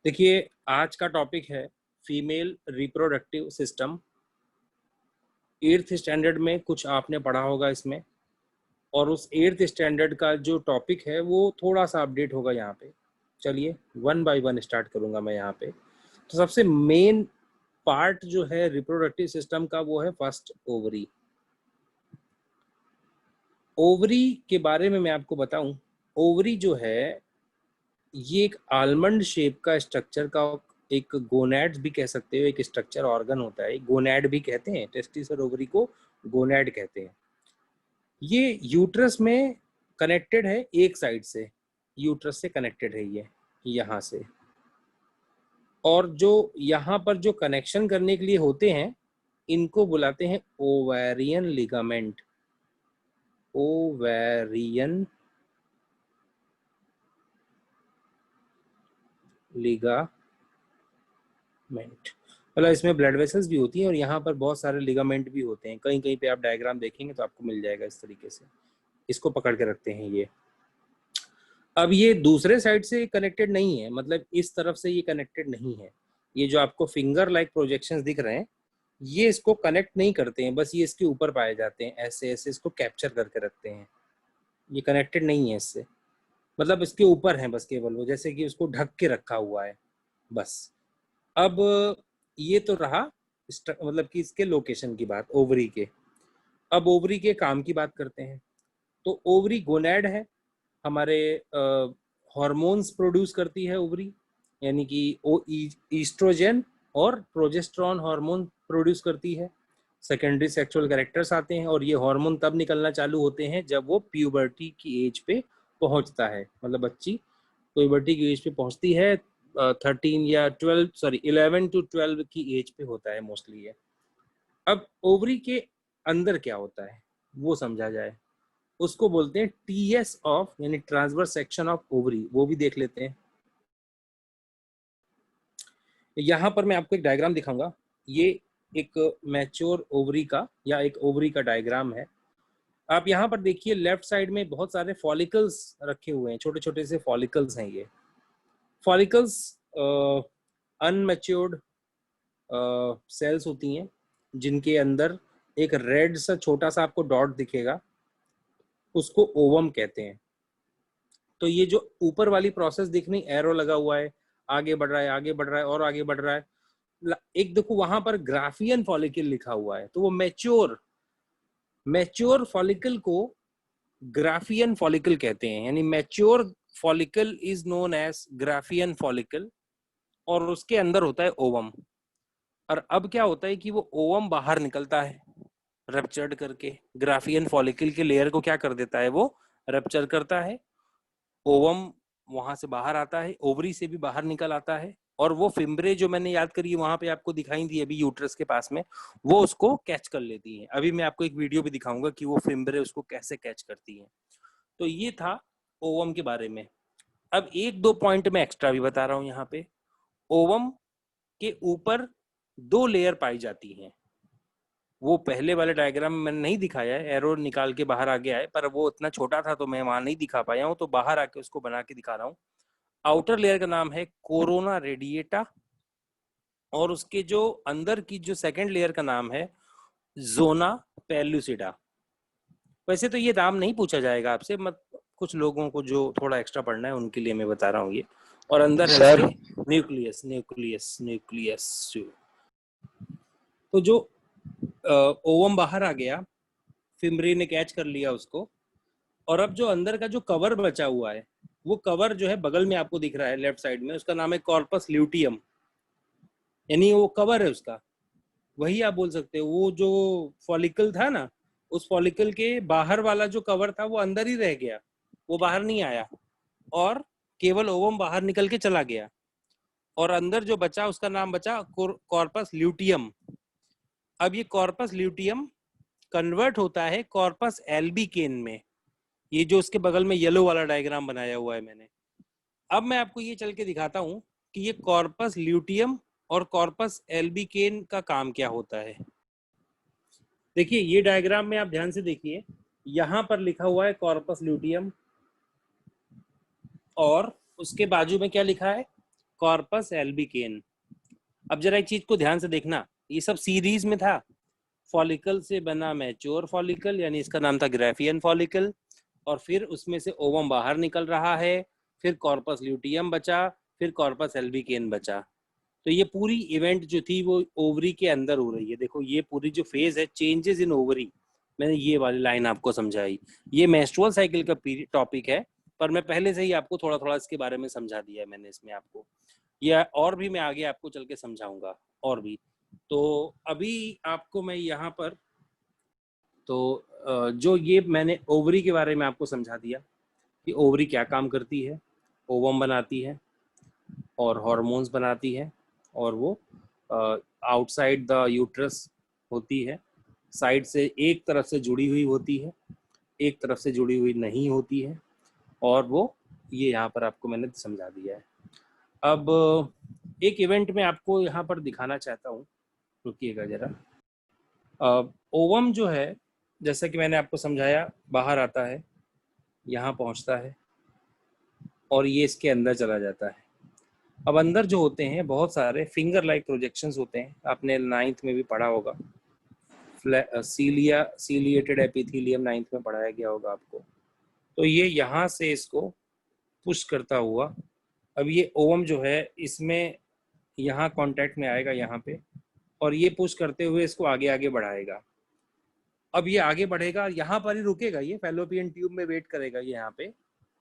देखिए, आज का टॉपिक है female reproductive system. 8th standard में कुछ आपने पढ़ा होगा इसमें, और उस 8th स्टैंडर्ड का जो टॉपिक है वो थोड़ा सा अपडेट होगा यहाँ पे। चलिए वन बाय वन स्टार्ट करूँगा मैं यहाँ पे। तो सबसे मेन पार्ट जो है रिप्रोडक्टिव सिस्टम का वो है फर्स्ट ओवरी। ओवरी के बारे में मैं आपको बताऊं, ओवरी जो है ये एक आलमंड शेप का स्ट्रक्चर का एक गोनैड भी कह सकते हो, एक स्ट्रक्चर ऑर्गन होता है, गोनैड भी कहते हैं। टेस्टिस और ओवरी को गोनैड कहते हैं। ये यूट्रस में कनेक्टेड है, एक साइड से यूट्रस से कनेक्टेड है ये यहाँ से। और जो यहाँ पर जो कनेक्शन करने के लिए होते हैं इनको बुलाते हैं ओवेरियन लिगामेंट। ओवेरियन लिगामेंट, मतलब इसमें ब्लड वेसल्स भी होती हैं और यहाँ पर बहुत सारे लिगामेंट भी होते हैं। कहीं कहीं पे आप डायग्राम देखेंगे तो आपको मिल जाएगा इस तरीके से। इसको पकड़ के रखते हैं ये। अब ये दूसरे साइड से कनेक्टेड नहीं है, मतलब इस तरफ से ये कनेक्टेड नहीं है। ये जो आपको फिंगर लाइक प्रोजेक्शंस दिख रहे हैं ये इसको कनेक्ट नहीं करते हैं, बस ये इसके ऊपर पाए जाते हैं, ऐसे ऐसे इसको कैप्चर करके रखते हैं। ये कनेक्टेड नहीं है इससे, मतलब इसके ऊपर है बस केवल वो, जैसे कि उसको ढक के रखा हुआ है बस। अब ये तो रहा मतलब कि इसके लोकेशन की बात, ओवरी के। अब ओवरी के काम की बात करते हैं। तो ओवरी गोनैड है, हमारे हार्मोन्स प्रोड्यूस करती है ओवरी, यानी कि ओ ईस्ट्रोजन और प्रोजेस्टेरॉन हार्मोन प्रोड्यूस करती है। सेकेंडरी सेक्सुअल कैरेक्टर्स आते हैं और ये हार्मोन तब निकलना चालू होते हैं जब वो प्यूबर्टी की एज पे पहुंचता है, मतलब बच्ची प्यूबर्टी की एज पे पहुंचती है। 13 या 12 सॉरी 11 to 12 की एज पे होता है मोस्टली ये। अब ओवरी के अंदर क्या होता है वो समझा जाए, उसको बोलते हैं टीएस ऑफ, यानी ट्रांसवर्स सेक्शन ऑफ ओवरी, वो भी देख लेते हैं। यहाँ पर मैं आपको एक डायग्राम दिखाऊंगा। ये एक मैच्योर ओवरी का या एक ओवरी का डायग्राम है। आप यहाँ पर देखिए लेफ्ट साइड में बहुत सारे फॉलिकल्स रखे हुए हैं, छोटे छोटे से फॉलिकल्स हैं ये। फॉलिकल्स अनमैच्योर्ड सेल्स होती हैं जिनके अंदर एक रेड सा छोटा सा आपको डॉट दिखेगा, उसको ओवम कहते हैं। तो ये जो ऊपर वाली प्रोसेस दिख रही, एरो लगा हुआ है, आगे बढ़ रहा है, आगे बढ़ रहा है और आगे बढ़ रहा है। एक देखो वहां पर ग्राफियन फॉलिकल लिखा हुआ है, तो वो मैच्योर फॉलिकल को ग्राफियन फॉलिकल कहते हैं, यानी mature follicle is known as Graafian follicle, और उसके अंदर होता है ओवम। और अब क्या होता है कि वो ओवम बाहर निकलता है रप्चर्ड करके, ग्राफियन फॉलिकल के लेयर को क्या कर देता है वो रप्चर करता है। ओवम वहां से बाहर आता है, ओवरी से भी बाहर निकल आता है, और वो फिम्ब्रे जो मैंने याद करी वहां पे आपको दिखाई दी अभी यूट्रस के पास में, वो उसको कैच कर लेती है। अभी मैं आपको एक वीडियो भी दिखाऊंगा कि वो फिम्ब्रे उसको कैसे कैच करती है। तो ये था ओवम के बारे में। अब एक दो पॉइंट मैं एक्स्ट्रा भी बता रहा हूँ यहाँ पे। ओवम के ऊपर दो लेयर पाई जाती हैं। वो पहले वाले डायग्राम में मैंने नहीं दिखाया है, एरो निकाल के बाहर आ गया है, पर वो इतना छोटा था तो मैं वहां नहीं दिखा पाया हूँ, तो बाहर आके उसको बना के दिखा रहा हूँ। आउटर लेयर का नाम है कोरोना रेडिएटा, और उसके जो अंदर की जो सेकंड लेयर का नाम है जोना पेल्यूसिडा। वैसे तो ये नाम नहीं पूछा जाएगा आपसे, मत कुछ लोगों को जो थोड़ा एक्स्ट्रा पढ़ना है उनके लिए मैं बता रहा हूँ ये। और अंदर है सर उसके न्यूक्लियस न्यूक्लियस न्यूक्लियस। तो जो ओवम बाहर आ गया, फिम्ब्री ने कैच कर लिया उसको, और अब जो अंदर का जो कवर बचा हुआ है, वो कवर जो है बगल में आपको दिख रहा है लेफ्ट साइड में, उसका नाम है कॉर्पस ल्यूटियम, यानी वो कवर है उसका। वही आप बोल सकते हो, वो जो फॉलिकल था ना, उस फॉलिकल के बाहर वाला जो कवर था वो अंदर ही रह गया, वो बाहर नहीं आया, और केवल ओवम बाहर निकल के चला गया, और अंदर जो बचा उसका नाम बचा कॉर्पस ल्यूटियम। अब ये कॉर्पस ल्यूटियम कन्वर्ट होता है कॉर्पस एल्बिकेन में, ये जो उसके बगल में येलो वाला डायग्राम बनाया हुआ है मैंने। अब मैं आपको ये चल के दिखाता हूं कि ये कॉर्पस ल्यूटियम और कॉर्पस एल्बिकेन का काम क्या होता है। देखिए ये डायग्राम में आप ध्यान से देखिए, यहां पर लिखा हुआ है कॉर्पस ल्यूटियम, और उसके बाजू में क्या लिखा है कॉर्पस एल्बिकेन। अब जरा एक चीज को ध्यान से देखना, ये सब सीरीज में था। फॉलिकल से बना मैच्योर फॉलिकल, यानी इसका नाम था ग्राफियन फॉलिकल, और फिर उसमें से ओवम बाहर निकल रहा है, फिर कॉर्पस ल्यूटियम बचा, फिर कॉर्पस एल्बिकेन बचा। तो ये पूरी इवेंट जो थी वो ओवरी के अंदर हो रही है। देखो ये पूरी जो फेज है, चेंजेस इन ओवरी, मैंने ये वाली लाइन आपको समझाई। ये मेंस्ट्रुअल साइकिल का टॉपिक है, पर मैं पहले से ही आपको थोड़ा थोड़ा इसके बारे में समझा दिया है मैंने इसमें आपको, या और भी मैं आगे आपको चल के समझाऊंगा और भी। तो अभी आपको मैं यहाँ पर, तो जो ये मैंने ओवरी के बारे में आपको समझा दिया कि ओवरी क्या काम करती है, ओवम बनाती है और हार्मोन्स बनाती है, और वो आउटसाइड द यूट्रस होती है, साइड से एक तरफ से जुड़ी हुई होती है, एक तरफ से जुड़ी हुई नहीं होती है, और वो ये यहाँ पर आपको मैंने समझा दिया है। अब एक इवेंट में आपको यहाँ पर दिखाना चाहता हूँ, रुकिएगा जरा। ओवम जो है, जैसा कि मैंने आपको समझाया, बाहर आता है, यहाँ पहुँचता है और ये इसके अंदर चला जाता है। अब अंदर जो होते हैं बहुत सारे फिंगर लाइक प्रोजेक्शंस होते हैं, आपने 9th में भी पढ़ा होगा, सीलिएटेड एपिथेलियम 9th में पढ़ाया गया होगा आपको। तो ये यहाँ से इसको पुश करता हुआ, अब ये ओवम जो है इसमें यहाँ कांटेक्ट में आएगा यहाँ पे, और ये पुश करते हुए इसको आगे आगे बढ़ाएगा। अब ये आगे बढ़ेगा, यहाँ पर ही रुकेगा, ये फैलोपियन ट्यूब में वेट करेगा ये यहाँ पे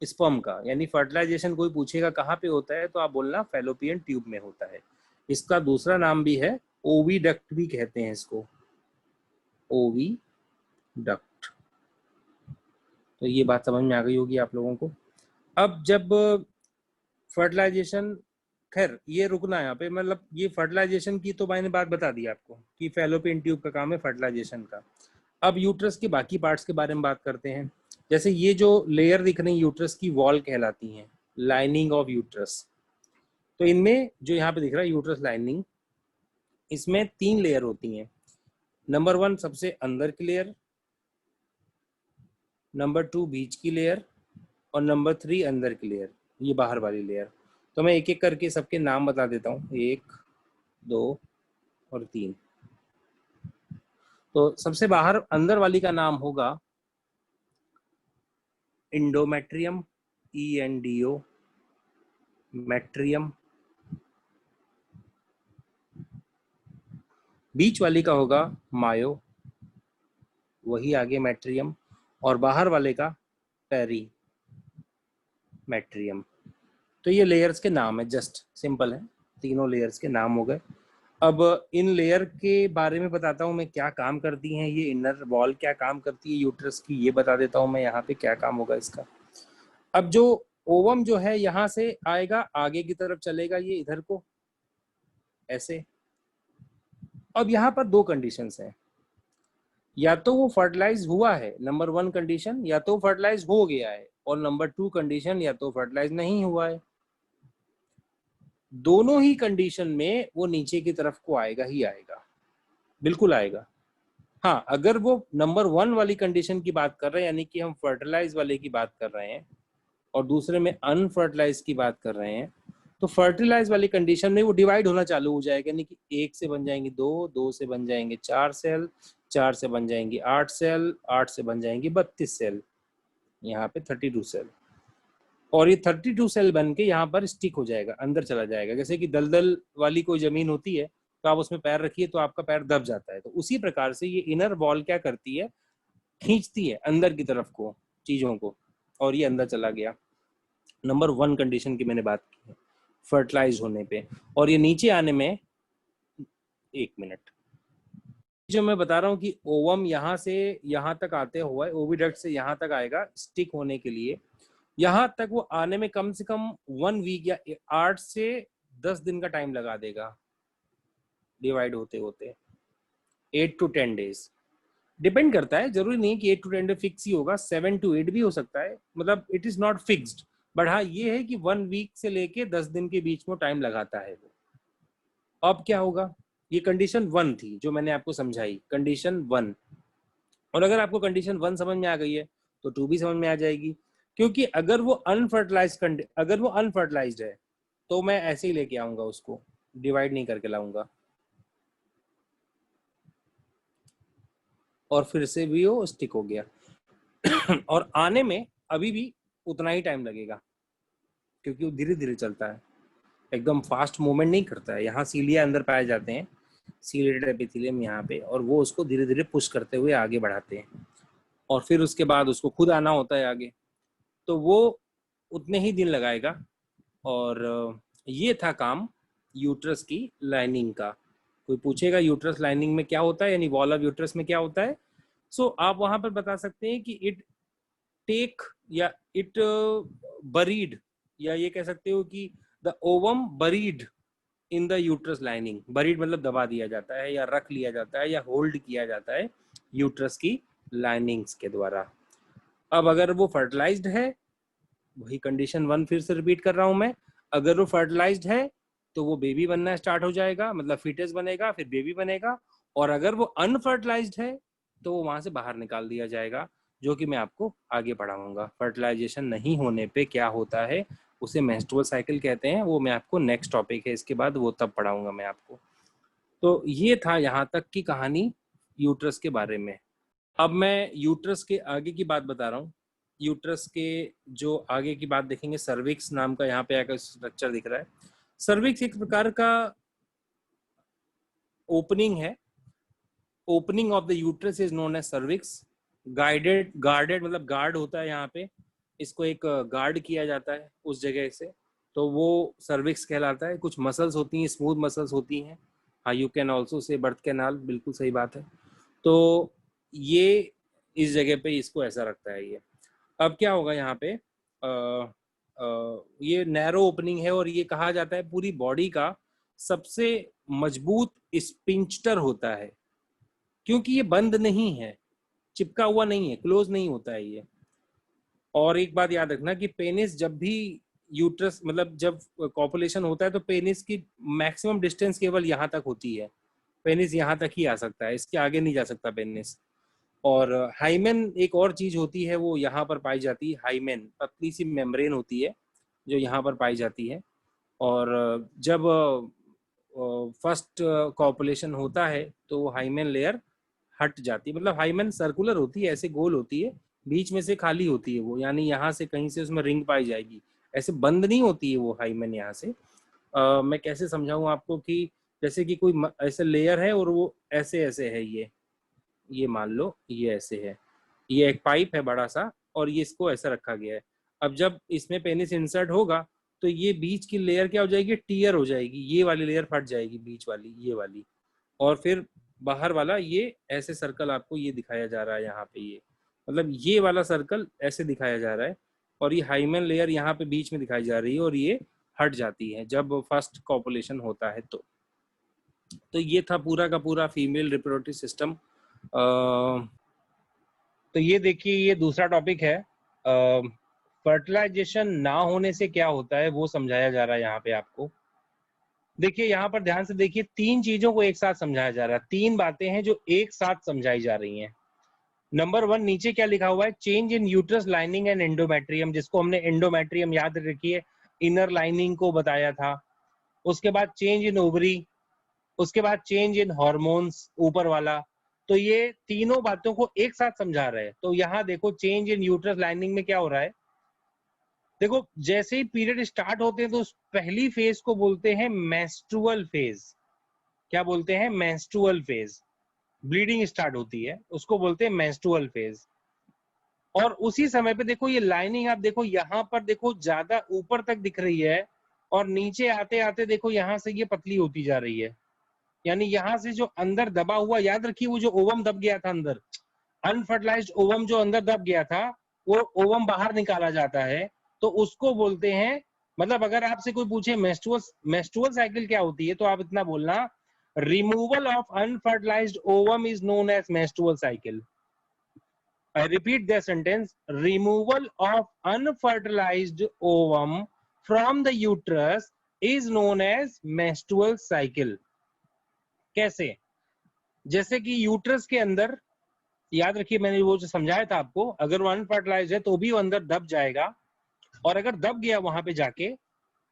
स्पर्म का। यानी फर्टिलाइजेशन कोई पूछेगा कहाँ पे होता है तो आप बोलना फैलोपियन ट्यूब में होता है। इसका दूसरा नाम भी है, ओविडक्ट भी कहते हैं इसको, ओविडक्ट। तो ये बात समझ में आ गई होगी आप लोगों को। अब जब फर्टिलाइजेशन, खैर ये रुकना है यहाँ पे, मतलब ये फर्टिलाइजेशन की तो मैंने बात बता दी आपको कि फैलोपियन ट्यूब का काम है फर्टिलाइजेशन का। अब यूट्रस के बाकी पार्ट्स के बारे में बात करते हैं। जैसे ये जो लेयर दिख रही है यूट्रस की, वॉल कहलाती हैं, लाइनिंग ऑफ यूट्रस। तो इनमें जो यहाँ पे दिख रहा है यूट्रस लाइनिंग, इसमें 3 लेयर होती हैं। नंबर 1 सबसे अंदर की लेयर, नंबर 2 बीच की लेयर, और नंबर 3 अंदर की लेयर, ये बाहर वाली लेयर। तो मैं एक एक करके सबके नाम बता देता हूँ, 1, 2 और 3। तो सबसे बाहर अंदर वाली का नाम होगा इंडोमेट्रियम, ENDO मैट्रियम। बीच वाली का होगा मायो, वही आगे मैट्रियम, और बाहर वाले का पेरी मैट्रियम। तो ये लेयर्स के नाम है, जस्ट सिंपल है, तीनों लेयर्स के नाम हो गए। अब इन लेयर के बारे में बताता हूँ मैं, क्या काम करती हैं ये, इनर वॉल क्या काम करती है यूट्रस की, ये बता देता हूँ मैं यहाँ पे क्या काम होगा इसका। अब जो ओवम जो है यहाँ से आएगा, आगे की तरफ चलेगा ये इधर को ऐसे। अब यहाँ पर 2 कंडीशंस हैं, या तो वो फर्टिलाइज हुआ है, नंबर 1 कंडीशन, या तो फर्टिलाइज हो गया है, और नंबर 2 कंडीशन, या तो फर्टिलाइज नहीं हुआ है। दोनों ही कंडीशन में वो नीचे की तरफ को आएगा ही आएगा, बिल्कुल आएगा। हाँ, अगर वो नंबर 1 वाली कंडीशन की बात कर रहे हैं, यानी कि हम फर्टिलाइज वाले की बात कर रहे हैं, और दूसरे में अनफर्टिलाइज की बात कर रहे हैं, तो फर्टिलाइज वाली कंडीशन में वो डिवाइड होना चालू हो जाएगा, यानी कि 1 से बन जाएंगे 2, 2 से बन जाएंगे 4 सेल, 4 से बन जाएंगे 8 सेल, 8 से बन जाएंगे 32 सेल, यहाँ पे 32 सेल। और ये 32 सेल बन के यहाँ पर स्टिक हो जाएगा, अंदर चला जाएगा। जैसे कि दलदल वाली कोई जमीन होती है तो आप उसमें पैर रखिए तो आपका पैर दब जाता है, तो उसी प्रकार से ये इनर वॉल क्या करती है, खींचती है अंदर की तरफ को चीजों को, और ये अंदर चला गया। नंबर 1 कंडीशन की मैंने बात की है, फर्टिलाइज होने पे। और ये नीचे आने में, 1 मिनट, जो मैं बता रहा हूँ कि ओवम यहाँ से यहाँ तक आते हुए, ओविडक्ट से यहाँ तक आएगा स्टिक होने के लिए, यहाँ तक वो आने में कम से कम 1 वीक या 8 से 10 दिन का टाइम लगा देगा, डिवाइड होते होते 8 to 10 डेज, डिपेंड करता है, जरूरी नहीं कि 8 to 10 डे फिक्स ही होगा, 7 to 8 भी हो सकता है, मतलब it is not fixed. But हाँ ये है कि 1 वीक से लेके 10 दिन के बीच में टाइम लगाता है वो। अब क्या होगा, ये कंडीशन 1 थी जो मैंने आपको समझाई, कंडीशन 1। और अगर आपको कंडीशन 1 समझ में आ गई है तो 2 भी समझ में आ जाएगी, क्योंकि अगर वो अनफर्टिलाइज्ड है तो मैं ऐसे ही लेके आऊंगा, उसको डिवाइड नहीं करके लाऊंगा, और फिर से भी वो स्टिक हो गया। और आने में अभी भी उतना ही टाइम लगेगा, क्योंकि वो धीरे धीरे चलता है, एकदम फास्ट मूवमेंट नहीं करता है। यहाँ सीलिया अंदर पाए जाते हैं, सीलेटेड एपिथेलियम यहाँ पे, और वो उसको धीरे धीरे पुश करते हुए आगे बढ़ाते हैं, और फिर उसके बाद उसको खुद आना होता है आगे। तो वो उतने ही दिन लगाएगा। और ये था काम यूट्रस की लाइनिंग का। कोई पूछेगा यूट्रस लाइनिंग में क्या होता है, यानी वॉल ऑफ यूट्रस में क्या होता है, सो आप वहां पर बता सकते हैं कि इट टेक, या इट बरीड, या ये कह सकते हो कि the ovum buried in the uterus lining. Buried मतलब दबा दिया जाता है, या रख लिया जाता है, या होल्ड किया जाता है यूट्रस की लाइनिंग्स के द्वारा। अब अगर वो फर्टिलाइज्ड है, वही कंडीशन 1 फिर से रिपीट कर रहा हूं मैं, अगर वो फर्टिलाइज्ड है तो वो बेबी बनना स्टार्ट हो जाएगा, मतलब फीटस बनेगा, फिर बेबी बनेगा। और अगर वो अनफर्टिलाइज्ड है तो वो वहां से बाहर निकाल दिया जाएगा, जो कि मैं आपको आगे पढ़ाऊंगा। फर्टिलाइजेशन नहीं होने पे क्या होता है, उसे मेंस्ट्रुअल साइकिल कहते हैं, वो मैं आपको नेक्स्ट टॉपिक है इसके बाद, वो तब पढ़ाऊंगा मैं आपको। तो ये था यहाँ तक की कहानी यूट्रस के बारे में। अब मैं यूट्रस के आगे की बात बता रहा हूँ। यूट्रस के जो आगे की बात देखेंगे, सर्विक्स नाम का यहाँ पे आकर स्ट्रक्चर दिख रहा है। सर्विक्स एक प्रकार का ओपनिंग है। Opening of the uterus is known as cervix. Guarded मतलब गार्ड होता है यहाँ पे, इसको एक गार्ड किया जाता है उस जगह से, तो वो सर्विक्स कहलाता है। कुछ मसल्स होती हैं, स्मूथ मसल्स होती हैं। हाँ, you can also say birth canal, बिल्कुल सही बात है। तो ये इस जगह पे इसको ऐसा रखता है ये। अब क्या होगा यहाँ पे, ये नैरो ओपनिंग है, और ये कहा जाता है पूरी बॉडी का सबसे मजबूत स्पिंक्टर होता है, क्योंकि ये बंद नहीं है, चिपका हुआ नहीं है, क्लोज नहीं होता है ये। और एक बात याद रखना कि पेनिस जब भी यूट्रस, मतलब जब कॉपुलेशन होता है, तो पेनिस की मैक्सिमम डिस्टेंस केवल यहाँ तक होती है। पेनिस यहाँ तक ही आ सकता है, इसके आगे नहीं जा सकता पेनिस। और हाइमेन एक और चीज होती है, वो यहाँ पर पाई जाती है। हाइमेन पतली सी मेम्ब्रेन होती है जो यहाँ पर पाई जाती है। और जब फर्स्ट कॉपुलेशन होता है तो हाइमेन लेयर हट जाती है, मतलब हाइमेन सर्कुलर होती है, ऐसे गोल होती है, बीच में से खाली होती है वो, यानी यहाँ से कहीं से उसमें रिंग पाई जाएगी, ऐसे बंद नहीं होती है वो हाइमेन यहाँ से। मैं कैसे समझाऊं आपको कि जैसे कि कोई ऐसे लेयर है और वो ऐसे ऐसे है, ये मान लो ये ऐसे है, ये एक पाइप है बड़ा सा, और ये इसको ऐसा रखा गया है। अब जब इसमें पेनिस इंसर्ट होगा तो ये बीच की लेयर क्या हो जाएगी, टीयर हो जाएगी, ये वाली लेयर फट जाएगी, बीच वाली, ये वाली। और फिर बाहर वाला ये ऐसे सर्कल आपको ये दिखाया जा रहा है यहाँ पे, ये मतलब ये वाला सर्कल ऐसे दिखाया जा रहा है, और ये हाइमेन लेयर यहाँ पे बीच में दिखाई जा रही है, और ये हट जाती है जब फर्स्ट कॉपुलेशन होता है। तो ये था पूरा का पूरा फीमेल रिप्रोडक्टिव सिस्टम। तो ये देखिए, ये दूसरा टॉपिक है, फर्टिलाइजेशन ना होने से क्या होता है, वो समझाया जा रहा है यहाँ पे आपको। देखिए यहाँ पर ध्यान से देखिए, 3 चीजों को एक साथ समझाया जा रहा है, 3 बातें हैं जो एक साथ समझाई जा रही हैं। नंबर 1, नीचे क्या लिखा हुआ है, change in uterus lining and endometrium, जिसको हमने एंडोमेट्रियम याद रखिए, इनर लाइनिंग को बताया था। उसके बाद चेंज इन ओवरी, उसके बाद चेंज इन हॉर्मोन्स, ऊपर वाला। तो ये तीनों बातों को एक साथ समझा रहे हैं। तो यहाँ देखो, चेंज इन यूट्रस लाइनिंग में क्या हो रहा है, देखो जैसे ही पीरियड स्टार्ट होते हैं तो उस पहली फेज को बोलते हैं मेंस्ट्रुअल फेज। क्या बोलते हैं, मेंस्ट्रुअल फेज। ब्लीडिंग स्टार्ट होती है, उसको बोलते हैं मेंस्ट्रुअल फेज। और उसी समय पे देखो, ये लाइनिंग आप देखो यहाँ पर, देखो ज्यादा ऊपर तक दिख रही है, और नीचे आते आते देखो यहाँ से ये पतली होती जा रही है। यानी यहाँ से जो अंदर दबा हुआ, याद रखिए वो जो ओवम दब गया था अंदर, अनफर्टिलाइज्ड ओवम जो अंदर दब गया था, वो ओवम बाहर निकाला जाता है, तो उसको बोलते हैं, मतलब अगर आपसे कोई पूछे मेंस्ट्रुअल साइकिल क्या होती है, तो आप इतना बोलना, removal of unfertilised ovum is known as menstrual cycle. I repeat the sentence, removal of unfertilized ovum from the uterus is known as menstrual cycle। कैसे, जैसे कि यूट्रस के अंदर, याद रखिए मैंने वो जो समझाया था आपको, अगर वो अनफर्टिलाइज्ड है तो भी वो अंदर दब जाएगा, और अगर दब गया वहां पे जाके,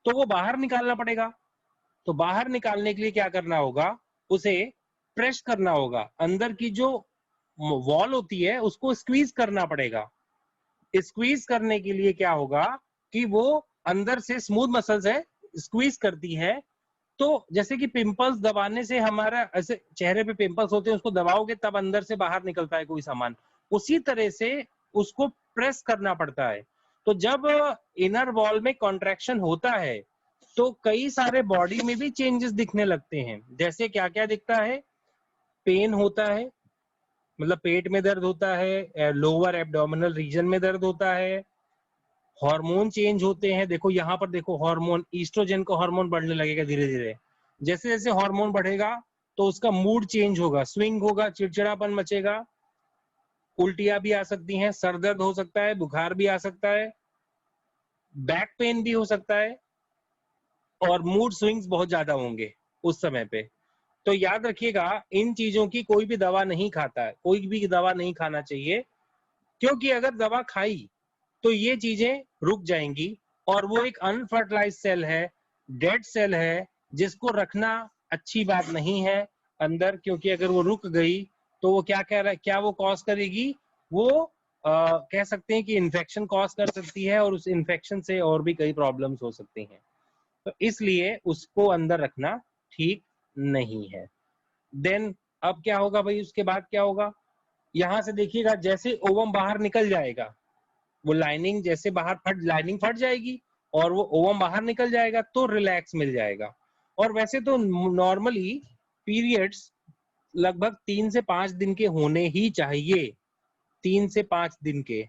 तो वो बाहर निकालना पड़ेगा। तो बाहर निकालने के लिए क्या करना होगा, उसे प्रेस करना होगा, अंदर की जो वॉल होती है उसको स्क्वीज करना पड़ेगा। स्क्वीज करने के लिए क्या होगा कि वो अंदर से स्मूथ मसल्स है, स्क्वीज करती है। तो जैसे कि पिंपल्स दबाने से हमारा ऐसे चेहरे पे पिंपल्स होते हैं, उसको दबाओगे तब अंदर से बाहर निकलता है कोई सामान, उसी तरह से उसको प्रेस करना पड़ता है। तो जब इनर वॉल में कॉन्ट्रैक्शन होता है तो कई सारे बॉडी में भी चेंजेस दिखने लगते हैं। जैसे क्या क्या दिखता है, पेन होता है, मतलब पेट में दर्द होता है, लोअर एब्डोमिनल रीजन में दर्द होता है, हार्मोन चेंज होते हैं। देखो यहाँ पर देखो, हार्मोन ईस्ट्रोजन का हार्मोन बढ़ने लगेगा धीरे धीरे। जैसे जैसे हार्मोन बढ़ेगा तो उसका मूड चेंज होगा, स्विंग होगा, चिड़चिड़ापन मचेगा, उल्टियां भी आ सकती हैं, सर दर्द हो सकता है, बुखार भी आ सकता है, बैक पेन भी हो सकता है, और मूड स्विंग्स बहुत ज्यादा होंगे उस समय पे। तो याद रखिएगा, इन चीजों की कोई भी दवा नहीं खाता है, कोई भी दवा नहीं खाना चाहिए, क्योंकि अगर दवा खाई तो ये चीजें रुक जाएंगी, और वो एक अनफर्टिलाइज सेल है, डेड सेल है, जिसको रखना अच्छी बात नहीं है अंदर, क्योंकि अगर वो रुक गई तो वो क्या कह रहा है, क्या वो कॉज करेगी, वो कह सकते हैं कि इन्फेक्शन कॉज कर सकती है, और उस इन्फेक्शन से और भी कई प्रॉब्लम्स हो सकती हैं। तो इसलिए उसको अंदर रखना ठीक नहीं है। देन अब क्या होगा भाई, उसके बाद क्या होगा, यहां से देखिएगा जैसे ओवम बाहर निकल जाएगा, वो लाइनिंग जैसे बाहर लाइनिंग फट जाएगी और वो ओवम बाहर निकल जाएगा तो रिलैक्स मिल जाएगा। और वैसे तो नॉर्मली पीरियड्स लगभग 3 से 5 दिन के होने ही चाहिए, 3 से 5 दिन के।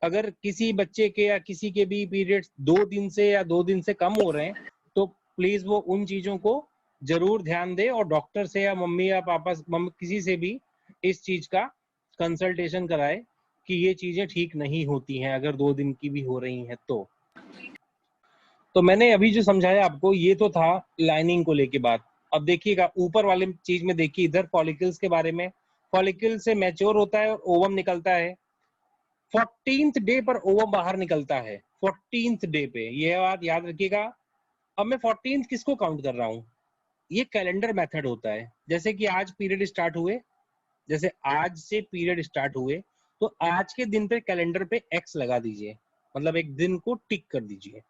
अगर किसी बच्चे के या किसी के भी पीरियड्स 2 दिन से या 2 दिन से कम हो रहे हैं तो प्लीज वो उन चीजों को जरूर ध्यान दे, और डॉक्टर से या मम्मी या पापा किसी से भी इस चीज का कंसल्टेशन कराए कि ये चीजें ठीक नहीं होती हैं अगर 2 दिन की भी हो रही हैं तो मैंने अभी जो समझाया आपको ये तो था लाइनिंग को लेके बात। अब देखिएगा ऊपर वाले चीज में देखिए, इधर फॉलिकल्स के बारे में, फॉलिकल से मैच्योर होता है और ओवम निकलता है। 14th डे पर ओवम बाहर निकलता है, 14th डे पे, ये बात याद रखिएगा। अब मैं 14th किसको काउंट कर रहा हूँ, ये कैलेंडर मेथड होता है। जैसे कि आज पीरियड स्टार्ट हुए, जैसे आज से पीरियड स्टार्ट हुए तो आज के दिन पे कैलेंडर पे एक्स लगा दीजिए, मतलब एक दिन को टिक कर दीजिए।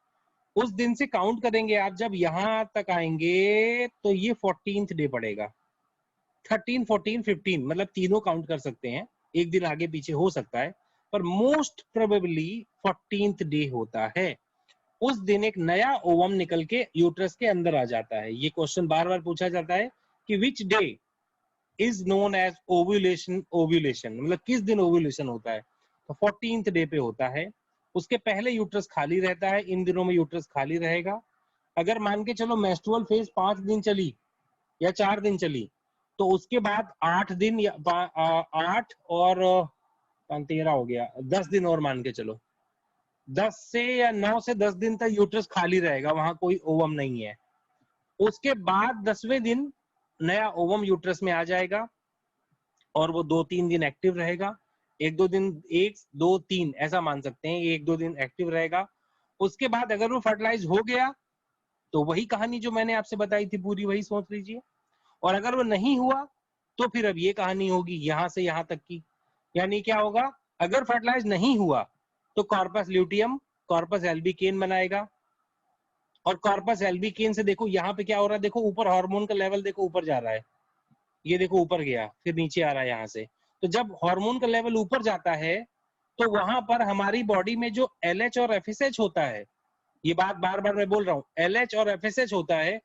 उस दिन से काउंट करेंगे आप, जब यहां तक आएंगे तो ये 14th डे पड़ेगा। 13, 14, 15 मतलब तीनों काउंट कर सकते हैं, एक दिन आगे पीछे हो सकता है, पर मोस्ट प्रोबेबली 14th डे होता है। उस दिन एक नया ओवम निकल के यूट्रस के अंदर आ जाता है। ये क्वेश्चन बार बार पूछा जाता है कि which day is known as ovulation, ovulation मतलब किस दिन ओव्यूलेशन होता है, तो 14th डे पे होता है। उसके पहले यूट्रस खाली रहता है, इन दिनों में यूट्रस खाली रहेगा। अगर मान के चलो मेंस्ट्रुअल फेज 5 दिन चली या 4 दिन चली, तो उसके बाद 8 दिन या 8 और 13 हो गया, 10 दिन और मान के चलो, 10 से या 9 से 10 दिन तक यूट्रस खाली रहेगा, वहां कोई ओवम नहीं है। उसके बाद 10वें दिन नया ओवम यूट्रस में आ जाएगा और वो 2-3 दिन एक्टिव रहेगा। 1-2 दिन, 1-2-3 ऐसा मान सकते हैं, 1-2 दिन एक्टिव रहेगा। उसके बाद अगर वो फर्टिलाइज हो गया तो वही कहानी जो मैंने आपसे बताई थी पूरी वही सोच लीजिए, और अगर वो नहीं हुआ तो फिर अब ये कहानी होगी यहां से यहां तक की। यानी क्या होगा, अगर फर्टिलाइज नहीं हुआ तो कॉर्पस ल्यूटियम कॉर्पस एल्बिकेन बनाएगा, और कॉर्पस एल्बिकेन से देखो यहाँ पे क्या हो रहा है, देखो ऊपर हार्मोन का लेवल देखो ऊपर जा रहा है, ये देखो ऊपर गया फिर नीचे आ रहा है यहाँ से। तो जब हार्मोन का लेवल ऊपर जाता है तो वहां पर हमारी बॉडी में जो LH और FSH होता है, ये बात बार बार मैं बोल रहा हूँ, LH और FSH होता है,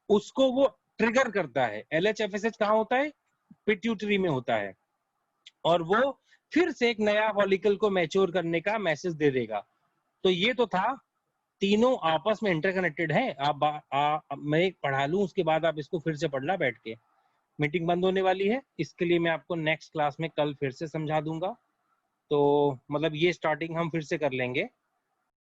उसको वो ट्रिगर करता है। LH FSH कहाँ होता है, पिट्यूटरी में होता है, और वो फिर से एक नया फॉलिकल को मैच्योर करने का मैसेज दे देगा। तो ये तो था, तीनों आपस में इंटरकनेक्टेड है। मैं पढ़ा लूं उसके बाद आप इसको फिर से पढ़ना बैठ के। मीटिंग बंद होने वाली है, इसके लिए मैं आपको नेक्स्ट क्लास में कल फिर से समझा दूंगा। तो मतलब ये स्टार्टिंग हम फिर से कर लेंगे।